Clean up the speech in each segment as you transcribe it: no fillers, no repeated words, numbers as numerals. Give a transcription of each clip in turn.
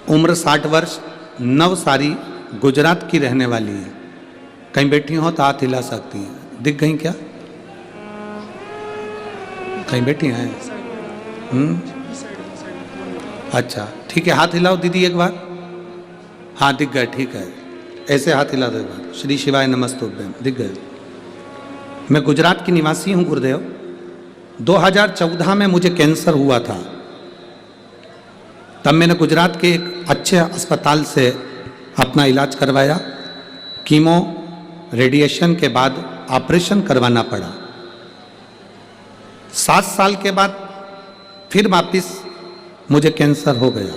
उम्र 60 वर्ष, नवसारी, गुजरात की रहने वाली है। कहीं बैठी हो तो हाथ हिला सकती हैं। दिख गई क्या? कहीं बैठी हैं? अच्छा ठीक है, हाथ हिलाओ दीदी एक बार। हाँ दिख गए, ठीक है, ऐसे हाथ हिला दो एक बार। श्री शिवाय नमस्तुभ्यं, दिख गए। मैं गुजरात की निवासी हूँ गुरुदेव। 2014 में मुझे कैंसर हुआ था। तब मैंने गुजरात के एक अच्छे अस्पताल से अपना इलाज करवाया। कीमो रेडिएशन के बाद ऑपरेशन करवाना पड़ा। 7 साल के बाद फिर वापिस मुझे कैंसर हो गया।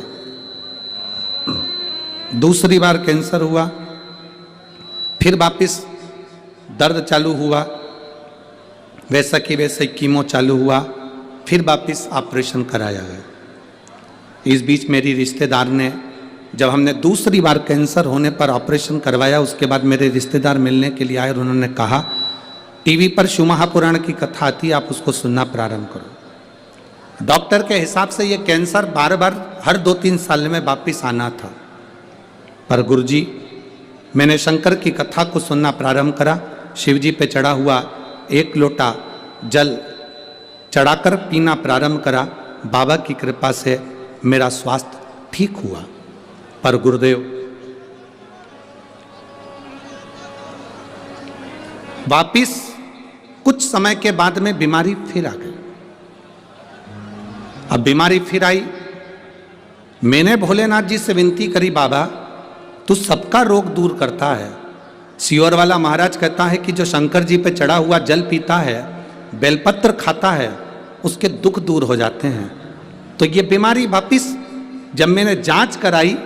दूसरी बार कैंसर हुआ, फिर वापिस दर्द चालू हुआ, वैसा कि वैसे कीमो चालू हुआ, फिर वापिस ऑपरेशन कराया गया। इस बीच मेरी रिश्तेदार ने, जब हमने दूसरी बार कैंसर होने पर ऑपरेशन करवाया, उसके बाद मेरे रिश्तेदार मिलने के लिए आए और उन्होंने कहा टीवी पर शिव महापुराण की कथा आती है, आप उसको सुनना प्रारंभ करो। डॉक्टर के हिसाब से ये कैंसर बार बार हर 2-3 साल में वापिस आना था। पर गुरुजी, मैंने शंकर की कथा को सुनना प्रारंभ करा। शिव जी पे चढ़ा हुआ 1 लोटा जल चढ़ाकर पीना प्रारंभ करा। बाबा की कृपा से मेरा स्वास्थ्य ठीक हुआ। पर गुरुदेव, वापिस कुछ समय के बाद में बीमारी फिर आ गई। अब बीमारी फिर आई। मैंने भोलेनाथ जी से विनती करी, बाबा तू सबका रोग दूर करता है। सियोर वाला महाराज कहता है कि जो शंकर जी पे चढ़ा हुआ जल पीता है, बेलपत्र खाता है, उसके दुख दूर हो जाते हैं। तो ये बीमारी वापिस जब मैंने जांच कराई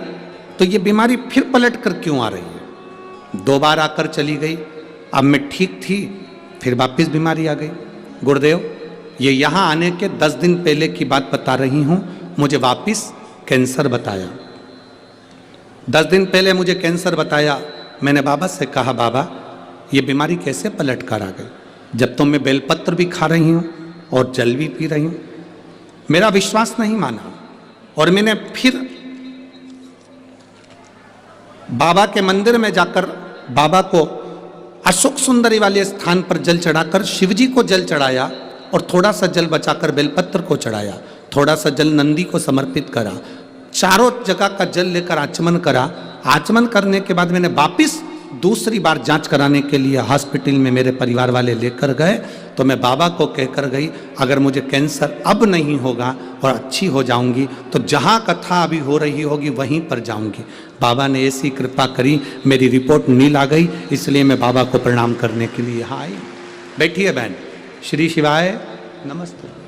तो ये बीमारी फिर पलट कर क्यों आ रही है? 2 बार आकर चली गई। अब मैं ठीक थी, फिर वापिस बीमारी आ गई। गुरुदेव, ये यहाँ आने के 10 दिन पहले की बात बता रही हूँ। मुझे वापिस कैंसर बताया। 10 दिन पहले मुझे कैंसर बताया। मैंने बाबा से कहा, बाबा ये बीमारी कैसे पलट कर आ गई, जब तो मैं बेलपत्र भी खा रही हूँ और जल भी पी रही हूँ। मेरा विश्वास नहीं माना और मैंने फिर बाबा के मंदिर में जाकर बाबा को अशोक सुंदरी वाले स्थान पर जल चढ़ाकर शिवजी को जल चढ़ाया और थोड़ा सा जल बचाकर बेलपत्र को चढ़ाया। थोड़ा सा जल नंदी को समर्पित करा। चारों जगह का जल लेकर आचमन करा। आचमन करने के बाद मैंने वापिस दूसरी बार जांच कराने के लिए हॉस्पिटल में मेरे परिवार वाले लेकर गए। तो मैं बाबा को कहकर गई, अगर मुझे कैंसर अब नहीं होगा और अच्छी हो जाऊंगी तो जहां कथा अभी हो रही होगी वहीं पर जाऊंगी। बाबा ने ऐसी कृपा करी, मेरी रिपोर्ट नील आ गई। इसलिए मैं बाबा को प्रणाम करने के लिए यहाँ आई। बैठिए बहन। श्री शिवाय नमस्ते।